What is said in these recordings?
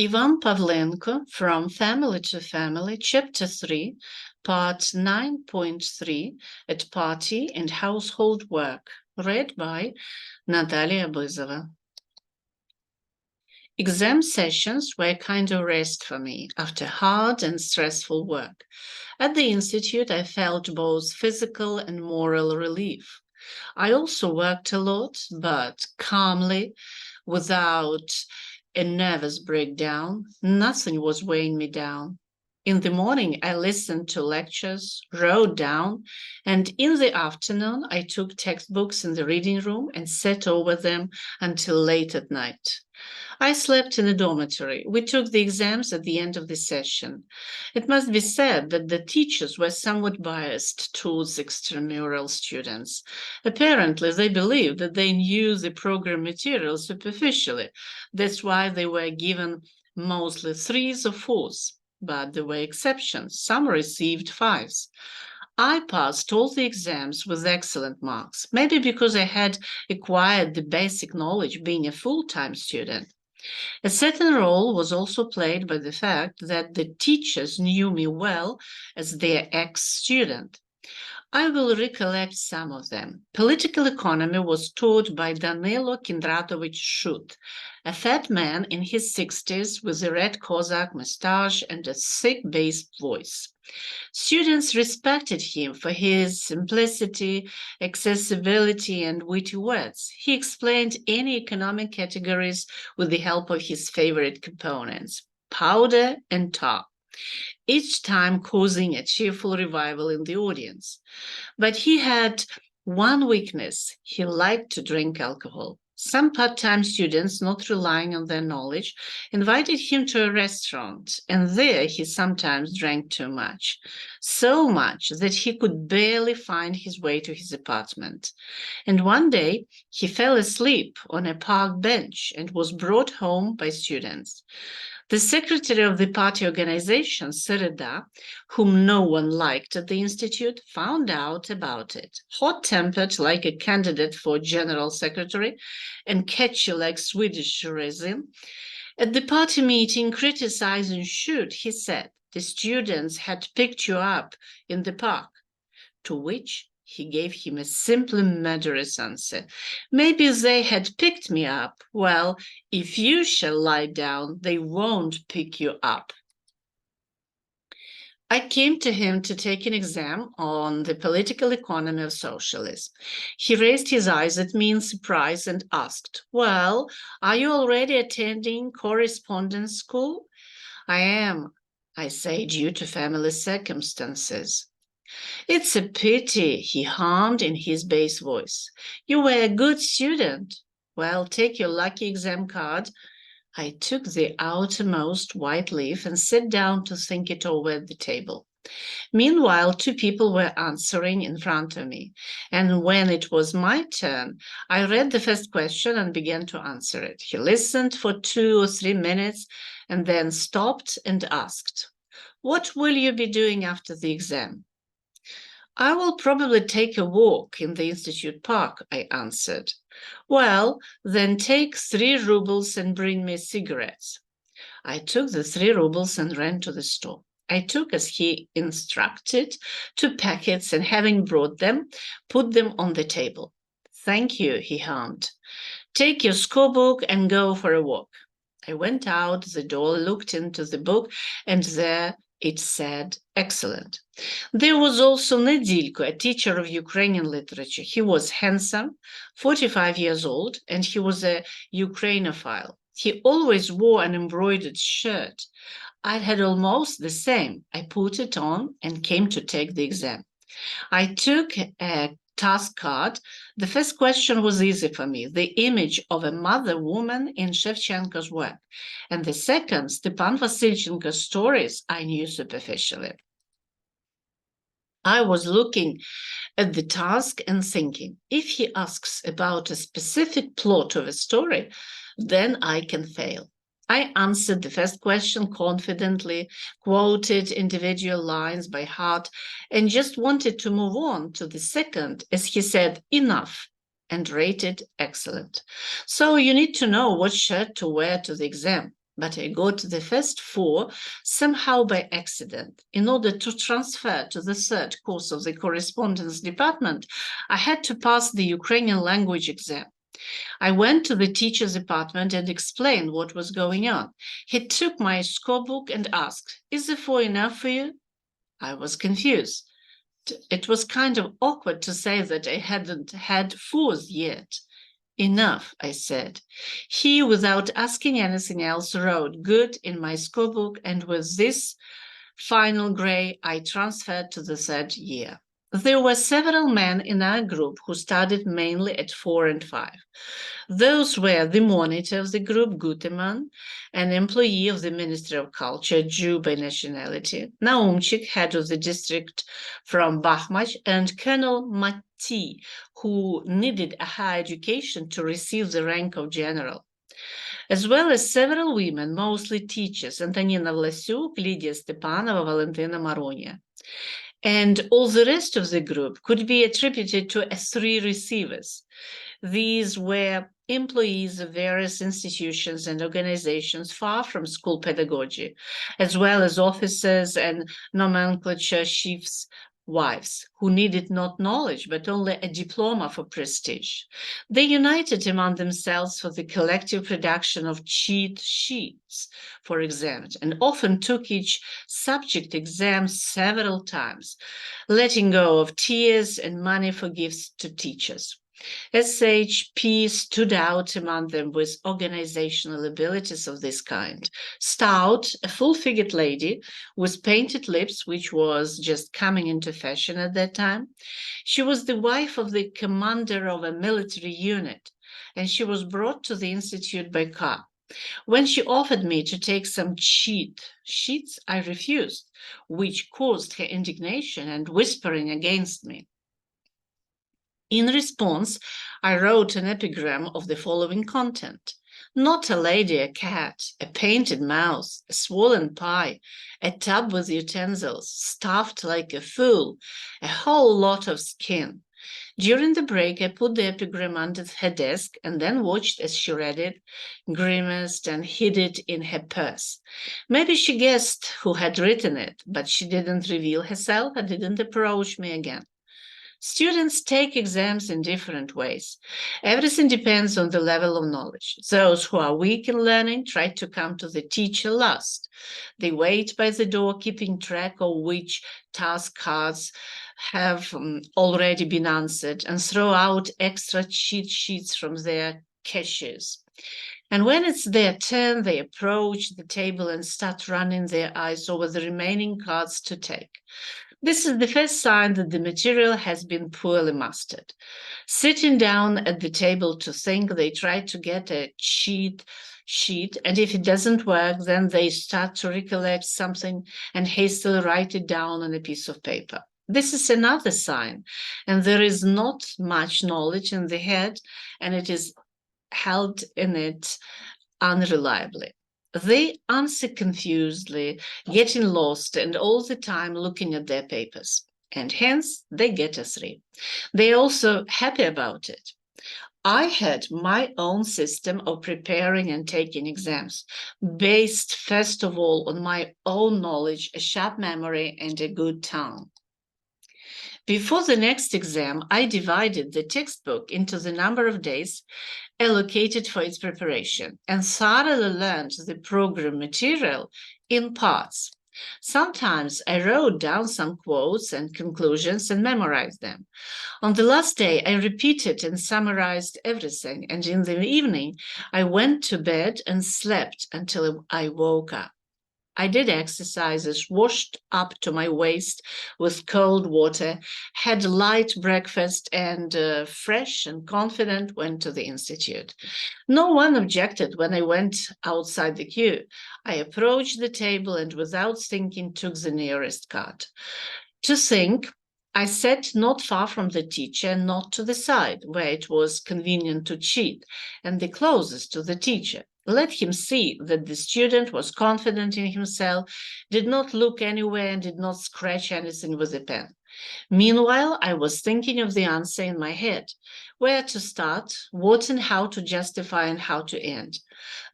Ivan Pavlenko, From Family to Family, Chapter 3, Part 9.3, at Party and Household Work, read by Natalia Bызова. Exam sessions were a kind of rest for me after hard and stressful work. At the Institute, I felt both physical and moral relief. I also worked a lot, but calmly, without a nervous breakdown. Nothing was weighing me down. In the morning, I listened to lectures, wrote down, and in the afternoon, I took textbooks in the reading room and sat over them until late at night. I slept in a dormitory. We took the exams at the end of the session. It must be said that the teachers were somewhat biased towards extramural students. Apparently, they believed that they knew the program material superficially. That's why they were given mostly 3s or 4s. But there were exceptions. Some received 5s. I passed all the exams with excellent marks, maybe because I had acquired the basic knowledge being a full-time student. A certain role was also played by the fact that the teachers knew me well as their ex-student. I will recollect some of them. Political economy was taught by Danilo Kindratovich Shut, a fat man in his 60s with a red Cossack mustache and a thick bass voice. Students respected him for his simplicity, accessibility, and witty words. He explained any economic categories with the help of his favorite components, powder and tar, each time causing a cheerful revival in the audience. But he had one weakness: he liked to drink alcohol. Some part-time students, not relying on their knowledge, invited him to a restaurant, and there he sometimes drank too much, so much that he could barely find his way to his apartment. And one day he fell asleep on a park bench and was brought home by students. The secretary of the party organization, Sereda, whom no one liked at the institute, found out about it. Hot-tempered like a candidate for general secretary and catchy like Swedish resin, at the party meeting criticizing Shute, he said the students had picked you up in the park, to which he gave him a simply murderous answer. Maybe they had picked me up. Well, if you shall lie down, they won't pick you up. I came to him to take an exam on the political economy of socialism. He raised his eyes at me in surprise and asked, "Well, are you already attending correspondence school?" "I am," I say, "due to family circumstances." "It's a pity," he hummed in his bass voice. "You were a good student." "Well, take your lucky exam card." I took the outermost white leaf and sat down to think it over at the table. Meanwhile, 2 people were answering in front of me, and when it was my turn, I read the first question and began to answer it. He listened for 2 or 3 minutes and then stopped and asked, "What will you be doing after the exam?" "I will probably take a walk in the Institute Park," I answered. "Well, then take 3 rubles and bring me cigarettes." I took the 3 rubles and ran to the store. I took, as he instructed, 2 packets and, having brought them, put them on the table. "Thank you," he hummed. "Take your scorebook and go for a walk." I went out the door, looked into the book, and there it said, "Excellent." There was also Nedilko, a teacher of Ukrainian literature. He was handsome, 45 years old, and he was a Ukrainophile. He always wore an embroidered shirt. I had almost the same. I put it on and came to take the exam. I took a task card. The first question was easy for me, the image of a mother woman in Shevchenko's work. And the second, Stepan Vasilchenko's stories, I knew superficially. I was looking at the task and thinking, if he asks about a specific plot of a story, then I can fail. I answered the first question confidently, quoted individual lines by heart, and just wanted to move on to the second, as he said, "Enough," and rated excellent. So you need to know what shirt to wear to the exam. but I got the first 4 somehow by accident. In order to transfer to the 3rd course of the correspondence department, I had to pass the Ukrainian language exam. I went to the teacher's apartment and explained what was going on. He took my scorebook and asked, "Is the 4 enough for you?" I was confused. It was kind of awkward to say that I hadn't had 4s yet. "Enough," I said. He, without asking anything else, wrote "good" in my scorebook, and with this final grade, I transferred to the 3rd year. There were several men in our group who studied mainly at 4 and 5. Those were the monitor of the group, Guteman, an employee of the Ministry of Culture, Jew by nationality, Naumchik, head of the district from Bakhmach, and Colonel Mati, who needed a higher education to receive the rank of general, as well as several women, mostly teachers, Antonina Vlasyuk, Lydia Stepanova, Valentina Maronia. And all the rest of the group could be attributed to 3 receivers. These were employees of various institutions and organizations far from school pedagogy, as well as officers and nomenclature chiefs' wives, who needed not knowledge, but only a diploma for prestige. They united among themselves for the collective production of cheat sheets for exams, and often took each subject exam several times, letting go of tears and money for gifts to teachers. SHP stood out among them with organizational abilities of this kind. Stout, a full-figured lady with painted lips, which was just coming into fashion at that time. She was the wife of the commander of a military unit, and she was brought to the institute by car. When she offered me to take some cheat sheets, I refused, which caused her indignation and whispering against me. In response, I wrote an epigram of the following content: "Not a lady, a cat, a painted mouse, a swollen pie, a tub with utensils, stuffed like a fool, a whole lot of skin." During the break, I put the epigram under her desk and then watched as she read it, grimaced, and hid it in her purse. Maybe she guessed who had written it, but she didn't reveal herself and didn't approach me again. Students take exams in different ways. Everything depends on the level of knowledge. Those who are weak in learning try to come to the teacher last. They wait by the door, keeping track of which task cards have already been answered, and throw out extra cheat sheets from their caches. And when it's their turn, they approach the table and start running their eyes over the remaining cards to take. This is the first sign that the material has been poorly mastered. Sitting down at the table to think, they try to get a cheat sheet, and if it doesn't work, then they start to recollect something and hastily write it down on a piece of paper. This is another sign, and there is not much knowledge in the head, and it is held in it unreliably. They answer confusedly, getting lost, and all the time looking at their papers, and hence they get a 3. They're also happy about it. I had my own system of preparing and taking exams, based first of all on my own knowledge, a sharp memory, and a good tongue. Before the next exam, I divided the textbook into the number of days allocated for its preparation and thoroughly learned the program material in parts. Sometimes I wrote down some quotes and conclusions and memorized them. On the last day, I repeated and summarized everything, and in the evening, I went to bed and slept until I woke up. I did exercises, washed up to my waist with cold water, had a light breakfast, and fresh and confident went to the institute. No one objected when I went outside the queue. I approached the table and without thinking took the nearest card. To think, I sat not far from the teacher, not to the side, where it was convenient to cheat, and the closest to the teacher. Let him see that the student was confident in himself, did not look anywhere, and did not scratch anything with a pen. Meanwhile, I was thinking of the answer in my head, where to start, what and how to justify, and how to end.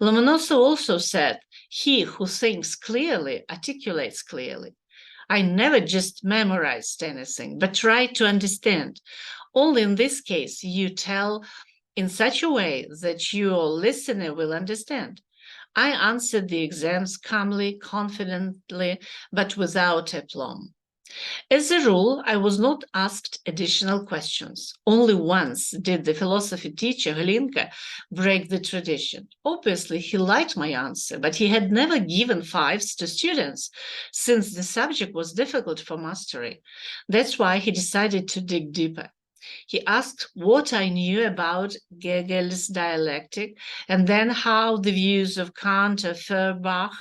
Lomonosov also said, He who thinks clearly articulates clearly. I never just memorized anything, but tried to understand. Only in this case, you tell in such a way that your listener will understand. I answered the exams calmly, confidently, but without aplomb. As a rule, I was not asked additional questions. Only once did the philosophy teacher, Helinka, break the tradition. Obviously, he liked my answer, but he had never given fives to students, since the subject was difficult for mastery. That's why he decided to dig deeper. He asked what I knew about Hegel's dialectic, and then how the views of Kant or Feuerbach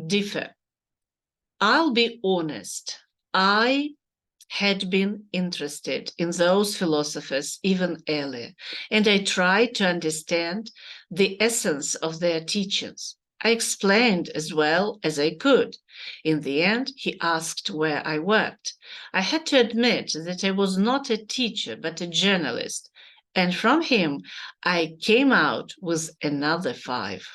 differ. I'll be honest, I had been interested in those philosophers even earlier, and I tried to understand the essence of their teachings. I explained as well as I could. In the end, he asked where I worked. I had to admit that I was not a teacher, but a journalist, and from him I came out with another 5.